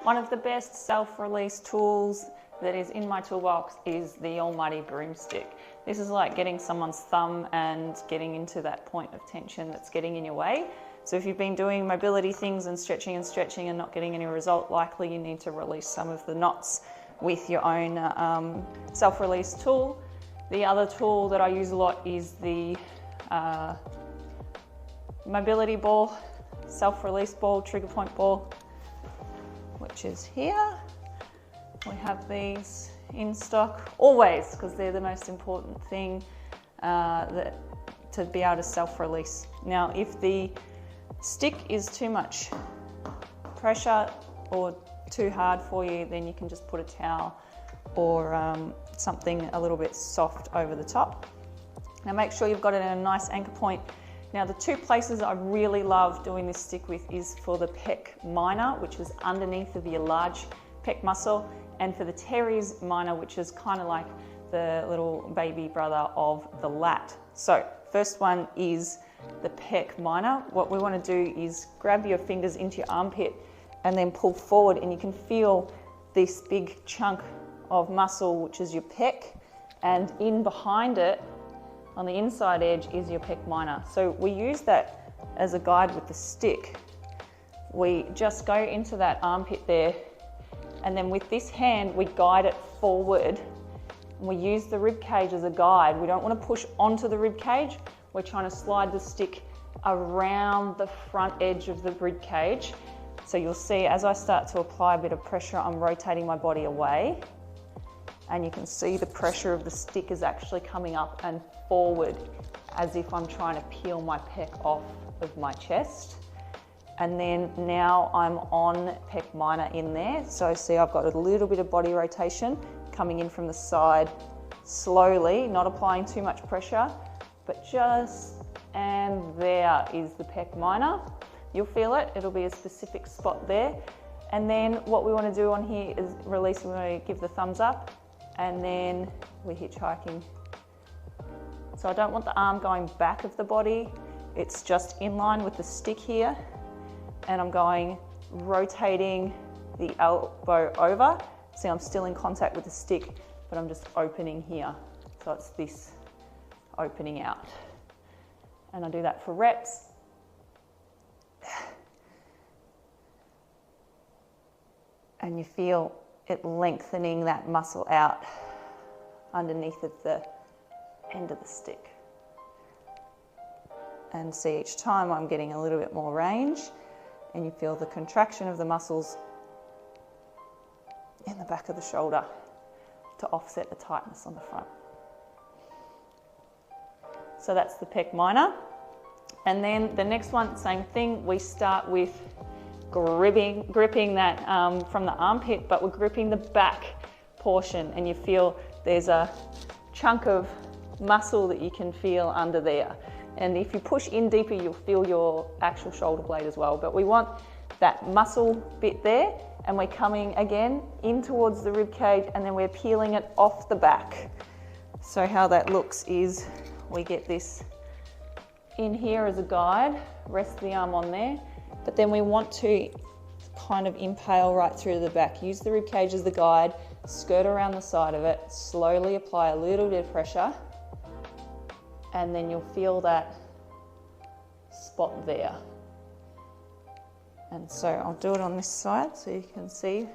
One of the best self-release tools that is in my toolbox is the almighty broomstick. This is like getting someone's thumb and getting into that point of tension that's getting in your way. So if you've been doing mobility things and stretching and not getting any result, likely you need to release some of the knots with your own self-release tool. The other tool that I use a lot is the mobility ball, self-release ball, trigger point ball, which is here. We have these in stock always because they're the most important thing to be able to self-release. Now, if the stick is too much pressure or too hard for you, then you can just put a towel or something a little bit soft over the top. Now make sure you've got it in a nice anchor point. Now the two places I really love doing this stick with is for the pec minor, which is underneath of your large pec muscle, and for the teres minor, which is kind of like the little baby brother of the lat. So first one is the pec minor. What we want to do is grab your fingers into your armpit and then pull forward, and you can feel this big chunk of muscle, which is your pec, and in behind it on the inside edge is your pec minor. So we use that as a guide with the stick. We just go into that armpit there, and then with this hand we guide it forward. We use the rib cage as a guide. We don't want to push onto the rib cage. We're trying to slide the stick around the front edge of the rib cage. So you'll see as I start to apply a bit of pressure, I'm rotating my body away, and you can see the pressure of the stick is actually coming up and forward as if I'm trying to peel my pec off of my chest. And then now I'm on pec minor in there. So see, I've got a little bit of body rotation coming in from the side, slowly, not applying too much pressure, but just, and there is the pec minor. You'll feel it, it'll be a specific spot there. And then what we want to do on here is release, we want to give the thumbs up, and then we're hitchhiking. So I don't want the arm going back of the body, it's just in line with the stick here, and I'm going, rotating the elbow over. See, I'm still in contact with the stick, but I'm just opening here. So it's this opening out. And I do that for reps. And you feel it lengthening that muscle out underneath of the end of the stick. And see, each time I'm getting a little bit more range, and you feel the contraction of the muscles in the back of the shoulder to offset the tightness on the front. So that's the pec minor. And then the next one, same thing, we start with gripping that from the armpit, but we're gripping the back portion, and you feel there's a chunk of muscle that you can feel under there. And if you push in deeper, you'll feel your actual shoulder blade as well. But we want that muscle bit there, and we're coming again in towards the rib cage, and then we're peeling it off the back. So how that looks is we get this in here as a guide, rest the arm on there, but then we want to kind of impale right through to the back. Use the rib cage as the guide, skirt around the side of it, slowly apply a little bit of pressure, and then you'll feel that spot there. And so I'll do it on this side so you can see.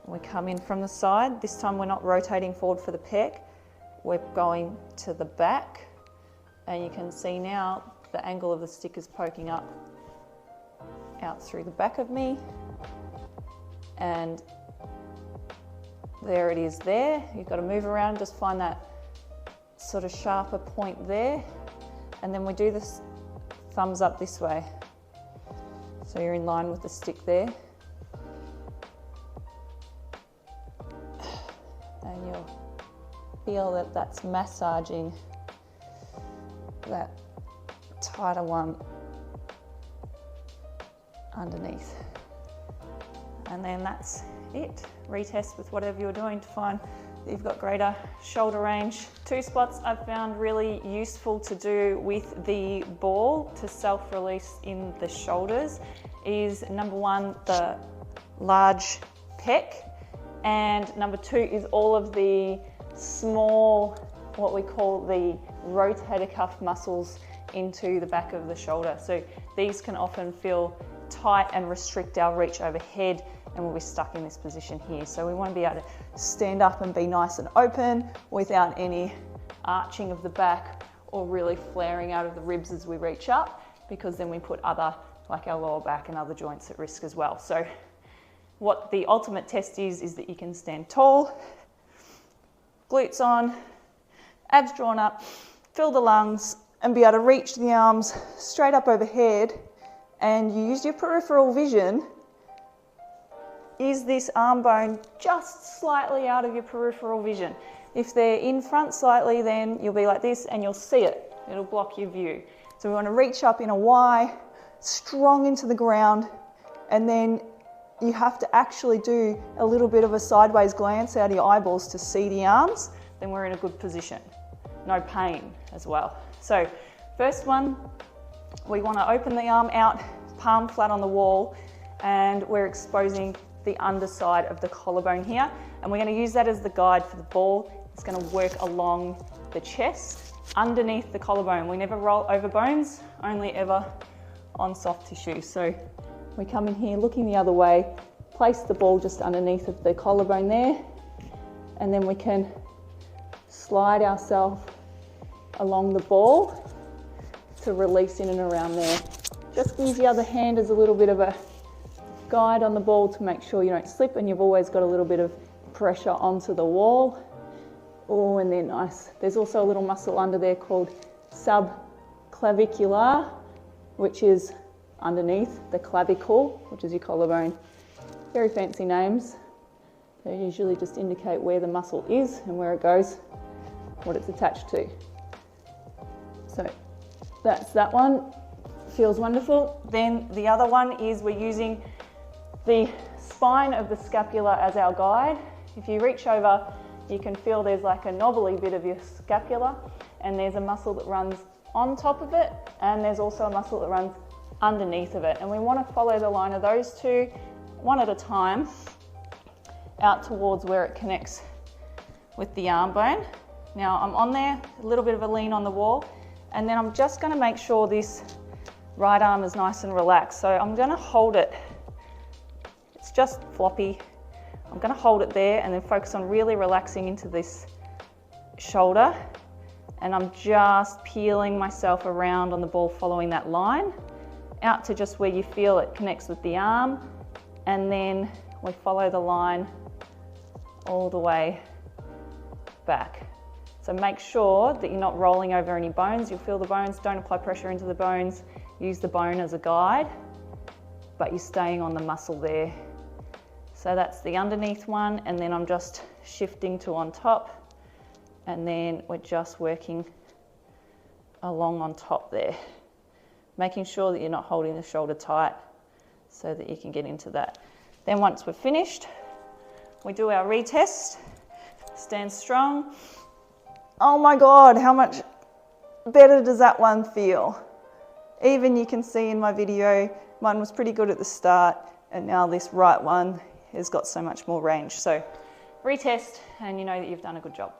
We come in from the side. This time we're not rotating forward for the pec. We're going to the back, and you can see now the angle of the stick is poking up out through the back of me, and there it is there. You've got to move around, just find that sort of sharper point there, and then we do this thumbs up this way. So you're in line with the stick there. And you'll feel that that's massaging that tighter one underneath. And then that's it. Retest with whatever you're doing to find that you've got greater shoulder range. Two spots I've found really useful to do with the ball to self-release in the shoulders is number one, the large pec. And number 2 is all of the small, what we call the rotator cuff muscles into the back of the shoulder. So these can often feel tight and restrict our reach overhead, and we'll be stuck in this position here. So we want to be able to stand up and be nice and open without any arching of the back or really flaring out of the ribs as we reach up, because then we put other, like our lower back and other joints at risk as well. So what the ultimate test is that you can stand tall, glutes on, abs drawn up, fill the lungs, and be able to reach the arms straight up overhead, and you use your peripheral vision. Is this arm bone just slightly out of your peripheral vision? If they're in front slightly, then you'll be like this and you'll see it. It'll block your view. So we want to reach up in a Y, strong into the ground, and then you have to actually do a little bit of a sideways glance out of your eyeballs to see the arms. Then we're in a good position. No pain as well. So first one, we want to open the arm out, palm flat on the wall, and we're exposing the underside of the collarbone here. And we're going to use that as the guide for the ball. It's going to work along the chest, underneath the collarbone. We never roll over bones, only ever on soft tissue. So we come in here looking the other way, place the ball just underneath of the collarbone there, and then we can slide ourselves along the ball to release in and around there. Just use the other hand as a little bit of a guide on the ball to make sure you don't slip, and you've always got a little bit of pressure onto the wall. Oh, and they're nice. There's also a little muscle under there called subclavicular, which is underneath the clavicle, which is your collarbone. Very fancy names. They usually just indicate where the muscle is and where it goes, what it's attached to. So that's that one. Feels wonderful. Then the other one is we're using the spine of the scapula as our guide. If you reach over, you can feel there's like a knobbly bit of your scapula, and there's a muscle that runs on top of it, and there's also a muscle that runs underneath of it. And we want to follow the line of those two, one at a time, out towards where it connects with the arm bone. Now I'm on there, a little bit of a lean on the wall, and then I'm just going to make sure this right arm is nice and relaxed. So I'm going to hold it. It's just floppy. I'm going to hold it there and then focus on really relaxing into this shoulder. And I'm just peeling myself around on the ball, following that line out to just where you feel it connects with the arm. And then we follow the line all the way back. So make sure that you're not rolling over any bones. You'll feel the bones. Don't apply pressure into the bones. Use the bone as a guide, but you're staying on the muscle there. So that's the underneath one, and then I'm just shifting to on top, and then we're just working along on top there, making sure that you're not holding the shoulder tight so that you can get into that. Then once we're finished, we do our retest. Stand strong. Oh my God, how much better does that one feel? Even you can see in my video, mine was pretty good at the start, and now this right one has got so much more range. So retest, and you know that you've done a good job.